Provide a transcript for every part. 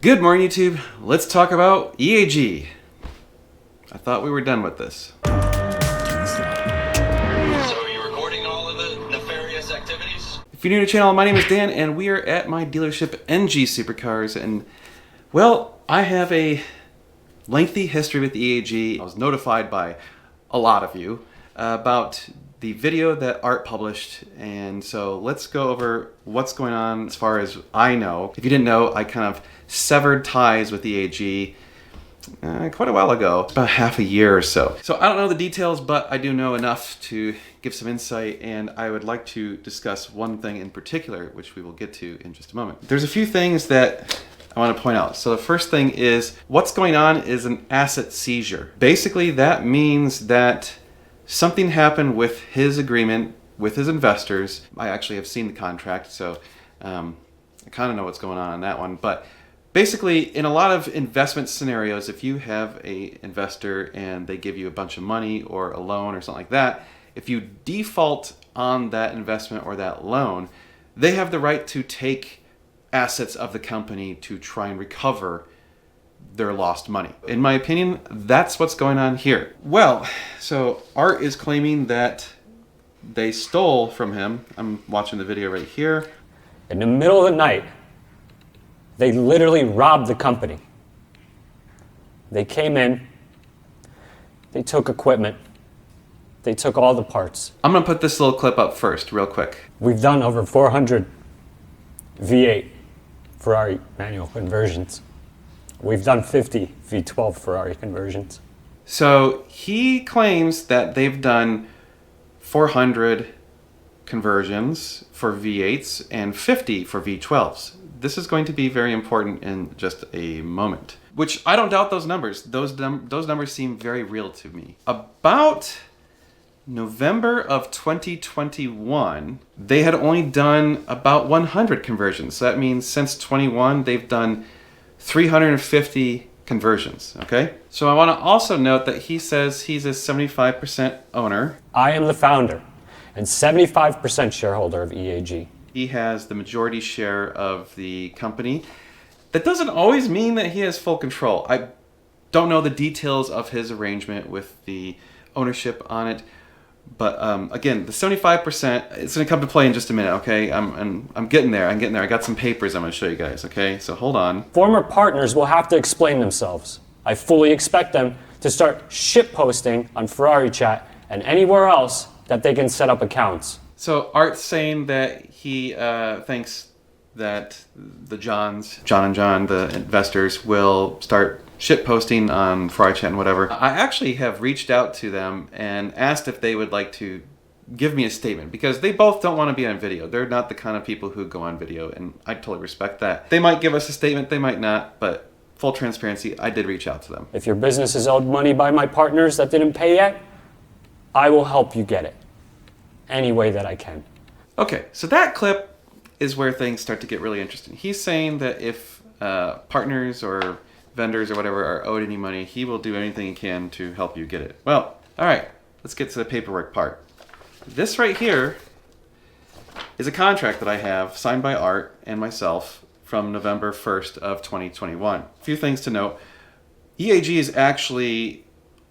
Good morning, YouTube. Let's talk about EAG. I thought we were done with this. So are you recording all of the nefarious activities? If you're new to the channel, my name is Dan, and we are at my dealership, NG Supercars, and, well, I have a lengthy history with EAG. I was notified by a lot of you about the video that Art published, and so let's go over what's going on as far as I know. If you didn't know, I kind of severed ties with EAG quite a while ago, about half a year or so. So I don't know the details, but I do know enough to give some insight, and I would like to discuss one thing in particular, which we will get to in just a moment. There's a few things that I want to point out. So the first thing is, what's going on is an asset seizure. Basically, that means that something happened with his agreement with his investors. I actually have seen the contract, so I kind of know what's going on that one. But basically, in a lot of investment scenarios, if you have an investor and they give you a bunch of money or a loan or something like that, if you default on that investment or that loan, they have the right to take assets of the company to try and recover their lost money. In my opinion, that's what's going on here. Well, so Art is claiming that they stole from him. I'm watching the video right here. In the middle of the night, they literally robbed the company. They came in, they took equipment, they took all the parts. I'm gonna put this little clip up first, real quick. We've done over 400 V8 Ferrari manual conversions. We've done 50 V12 Ferrari conversions. So he claims that they've done 400 conversions for V8s and 50 for V12s. This is going to be very important in just a moment, which I don't doubt those numbers. Those numbers seem very real to me. About November of 2021, they had only done about 100 conversions. So that means since 21, they've done 350 conversions, okay? So I want to also note that he says he's a 75% owner. I am the founder and 75% shareholder of EAG. He has the majority share of the company. That doesn't always mean that he has full control. I don't know the details of his arrangement with the ownership on it. But again, the 75%, it's going to come to play in just a minute, okay? I'm getting there. I got some papers I'm going to show you guys, okay? So hold on. Former partners will have to explain themselves. I fully expect them to start shit posting on Ferrari Chat and anywhere else that they can set up accounts. So Art's saying that he thinks that the John and John, the investors, will start shit posting on Ferrari Chat and whatever. I actually have reached out to them and asked if they would like to give me a statement, because they both don't want to be on video. They're not the kind of people who go on video, and I totally respect that. They might give us a statement, they might not, but full transparency, I did reach out to them. If your business is owed money by my partners that didn't pay yet, I will help you get it any way that I can. Okay, so that clip is where things start to get really interesting. He's saying that if partners or vendors or whatever are owed any money, he will do anything he can to help you get it. Well, all right, let's get to the paperwork part. This right here is a contract that I have signed by Art and myself from November 1st of 2021. A few things to note. EAG is actually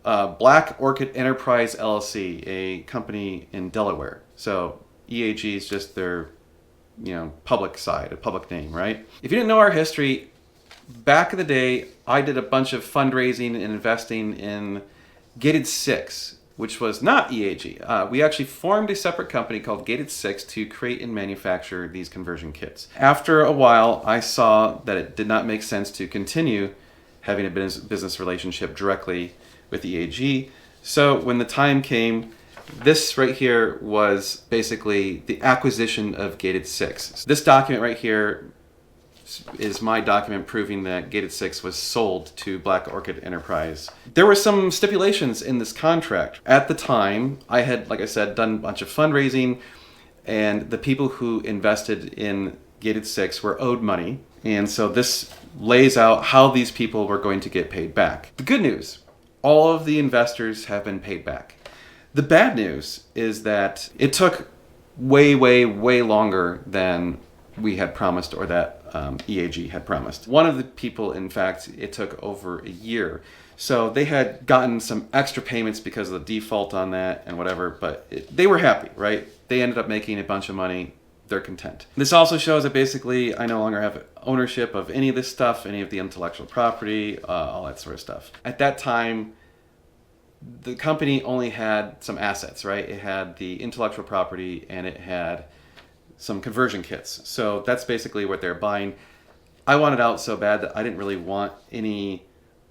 Black Orchid Enterprise LLC, a company in Delaware. So EAG is just their, public side, a public name, right? If you didn't know our history, back in the day, I did a bunch of fundraising and investing in Gated 6, which was not EAG. We actually formed a separate company called Gated 6 to create and manufacture these conversion kits. After a while, I saw that it did not make sense to continue having a business relationship directly with EAG. So when the time came, this right here was basically the acquisition of Gated 6. This document right here is my document proving that Gated 6 was sold to Black Orchid Enterprise. There were some stipulations in this contract. At the time, I had, like I said, done a bunch of fundraising, and the people who invested in Gated 6 were owed money. And so this lays out how these people were going to get paid back. The good news, all of the investors have been paid back. The bad news is that it took way longer than we had promised, or that EAG had promised. One of the people, in fact, it took over a year. So they had gotten some extra payments because of the default on that and whatever, but they were happy, right? They ended up making a bunch of money. They're content. This also shows that basically I no longer have ownership of any of this stuff, any of the intellectual property, all that sort of stuff. At that time, the company only had some assets, right? It had the intellectual property and it had some conversion kits. So that's basically what they're buying. I wanted out so bad that I didn't really want any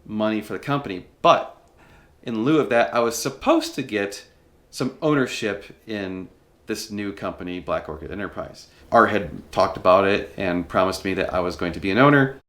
money for the company. But in lieu of that, I was supposed to get some ownership in this new company, Black Orchid Enterprise. Art had talked about it and promised me that I was going to be an owner.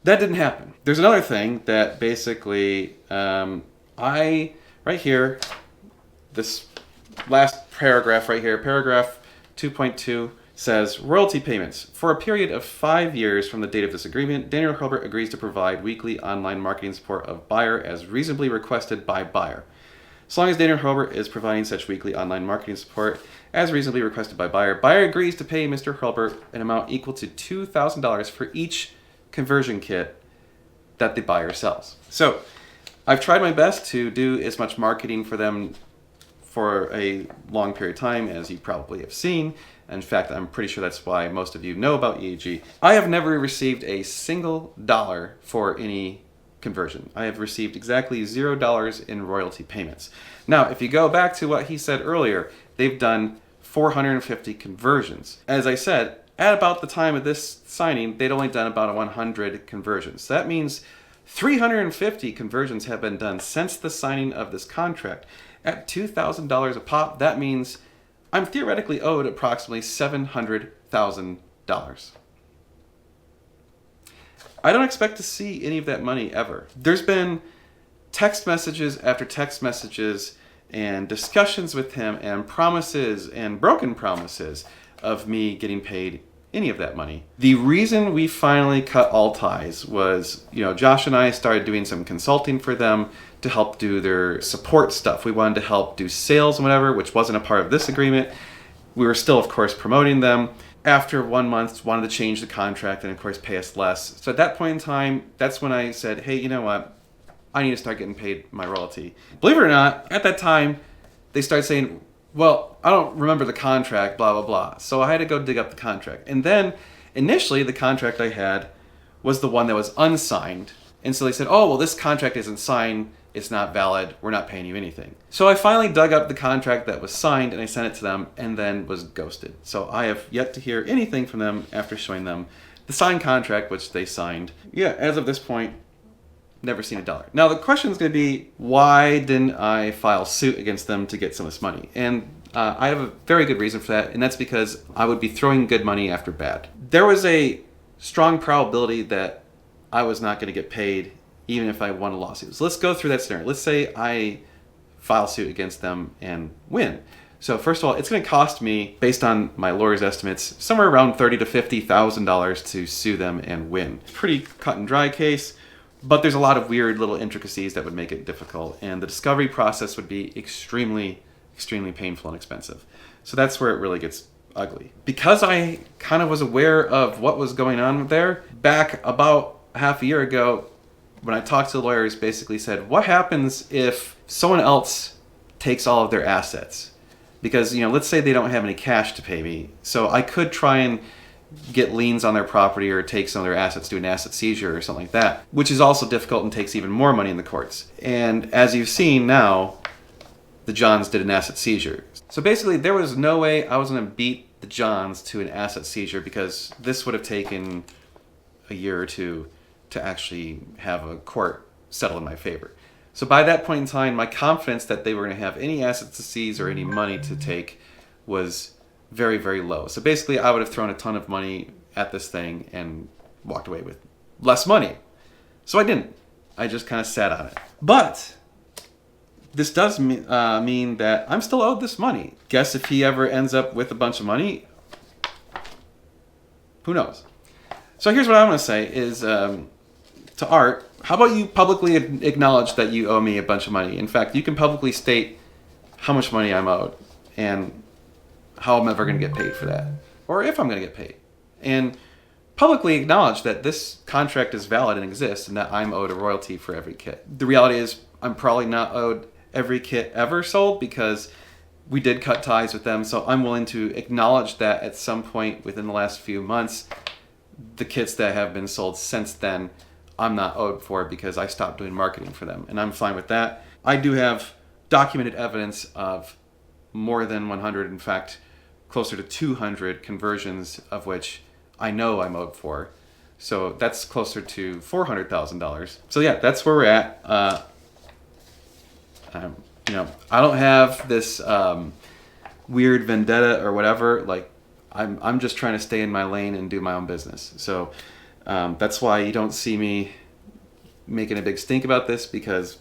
That didn't happen. There's another thing that basically, right here, this last paragraph right here, paragraph 2.2 says, royalty payments. For a period of 5 years from the date of this agreement, Daniel Hurlburt agrees to provide weekly online marketing support of buyer as reasonably requested by buyer. So long as Daniel Hurlburt is providing such weekly online marketing support as reasonably requested by buyer, buyer agrees to pay Mr. Hurlburt an amount equal to $2,000 for each conversion kit that the buyer sells. So I've tried my best to do as much marketing for them for a long period of time as you probably have seen. In fact, I'm pretty sure that's why most of you know about EAG. I have never received a single dollar for any conversion. I have received exactly $0 in royalty payments. Now, if you go back to what he said earlier, they've done 450 conversions. As I said, at about the time of this signing, they'd only done about 100 conversions. So that means 350 conversions have been done since the signing of this contract. At $2,000 a pop, that means I'm theoretically owed approximately $700,000. I don't expect to see any of that money ever. There's been text messages after text messages and discussions with him and promises and broken promises of me getting paid any of that money. The reason we finally cut all ties was, Josh and I started doing some consulting for them to help do their support stuff. We wanted to help do sales and whatever, which wasn't a part of this agreement. We were still, of course, promoting them. After 1 month, wanted to change the contract and, of course, pay us less. So at that point in time, that's when I said, hey, you know what? I need to start getting paid my royalty. Believe it or not, at that time, they started saying, well, I don't remember the contract, blah, blah, blah. So I had to go dig up the contract. And then initially the contract I had was the one that was unsigned. And so they said, oh, well, this contract isn't signed. It's not valid. We're not paying you anything. So I finally dug up the contract that was signed and I sent it to them and then was ghosted. So I have yet to hear anything from them after showing them the signed contract, which they signed. Yeah, as of this point, never seen a dollar. Now the question is going to be, why didn't I file suit against them to get some of this money? And I have a very good reason for that, and that's because I would be throwing good money after bad. There was a strong probability that I was not going to get paid even if I won a lawsuit. So let's go through that scenario. Let's say I file suit against them and win. So first of all, it's going to cost me, based on my lawyer's estimates, somewhere around $30,000 to $50,000 to sue them and win. Pretty cut and dry case. But there's a lot of weird little intricacies that would make it difficult, and the discovery process would be extremely, extremely painful and expensive. So that's where it really gets ugly. Because I kind of was aware of what was going on there, back about half a year ago, when I talked to the lawyers, basically said, what happens if someone else takes all of their assets? Because, let's say they don't have any cash to pay me, so I could try and get liens on their property or take some of their assets, do an asset seizure or something like that, which is also difficult and takes even more money in the courts. And as you've seen now, the Johns did an asset seizure. So basically there was no way I was going to beat the Johns to an asset seizure because this would have taken a year or two to actually have a court settle in my favor. So by that point in time, my confidence that they were going to have any assets to seize or any money to take was very, very low. So basically I would have thrown a ton of money at this thing and walked away with less money. So I didn't. I just kind of sat on it. But this does mean that I'm still owed this money. Guess if he ever ends up with a bunch of money, who knows? So here's what I'm going to say is to Art, how about you publicly acknowledge that you owe me a bunch of money? In fact, you can publicly state how much money I'm owed and how I'm ever going to get paid for that, or if I'm going to get paid. And publicly acknowledge that this contract is valid and exists and that I'm owed a royalty for every kit. The reality is I'm probably not owed every kit ever sold because we did cut ties with them, so I'm willing to acknowledge that at some point within the last few months, the kits that have been sold since then, I'm not owed for because I stopped doing marketing for them, and I'm fine with that. I do have documented evidence of more than 100, in fact, closer to 200 conversions of which I know I'm owed for. So that's closer to $400,000. So yeah, that's where we're at. I don't have this weird vendetta or whatever. Like, I'm just trying to stay in my lane and do my own business. So that's why you don't see me making a big stink about this, because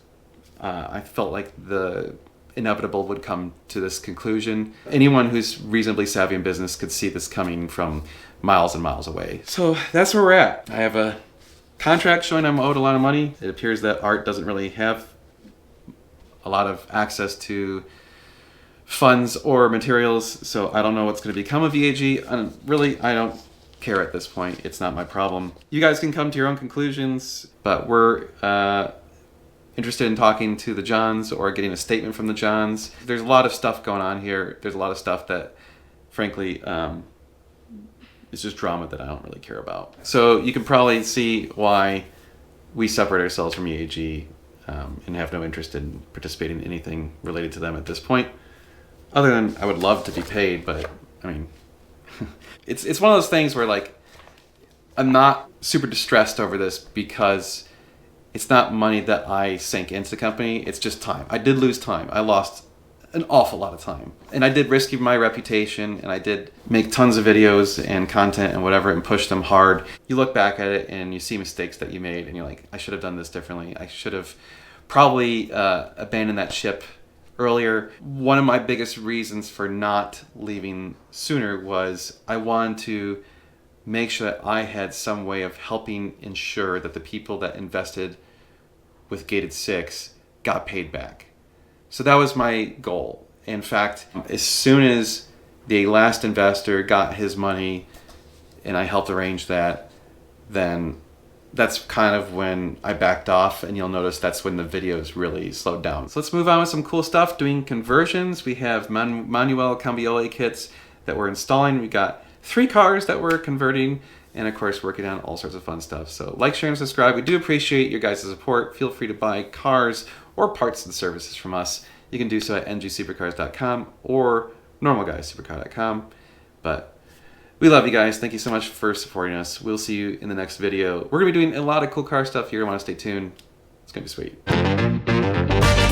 I felt like the inevitable would come to this conclusion. Anyone who's reasonably savvy in business could see this coming from miles and miles away. So that's where we're at. I have a contract showing I'm owed a lot of money. It appears that Art doesn't really have a lot of access to funds or materials, so I don't know what's going to become of VAG. I don't care at this point. It's not my problem. You guys can come to your own conclusions, but we're interested in talking to the Johns or getting a statement from the Johns. There's a lot of stuff going on here. There's a lot of stuff that, frankly, is just drama that I don't really care about. So you can probably see why we separate ourselves from EAG and have no interest in participating in anything related to them at this point. Other than I would love to be paid, but I mean, it's one of those things where, like, I'm not super distressed over this because it's not money that I sank into the company. It's just time. I did lose time. I lost an awful lot of time. And I did risk my reputation, and I did make tons of videos and content and whatever and push them hard. You look back at it and you see mistakes that you made and you're like, I should have done this differently. I should have probably abandoned that ship earlier. One of my biggest reasons for not leaving sooner was I wanted to make sure that I had some way of helping ensure that the people that invested with Gated 6 got paid back. So that was my goal. In fact, as soon as the last investor got his money and I helped arrange that, then that's kind of when I backed off, and you'll notice that's when the videos really slowed down. So let's move on with some cool stuff, doing conversions. We have Manuel Cambiole kits that we're installing. We got 3 cars that we're converting, and of course working on all sorts of fun stuff. So like, share, and subscribe. We do appreciate your guys' support. Feel free to buy cars or parts and services from us. You can do so at ngsupercars.com or normalguysupercar.com. But we love you guys. Thank you so much for supporting us. We'll see you in the next video. We're going to be doing a lot of cool car stuff here. I want to stay tuned. It's going to be sweet.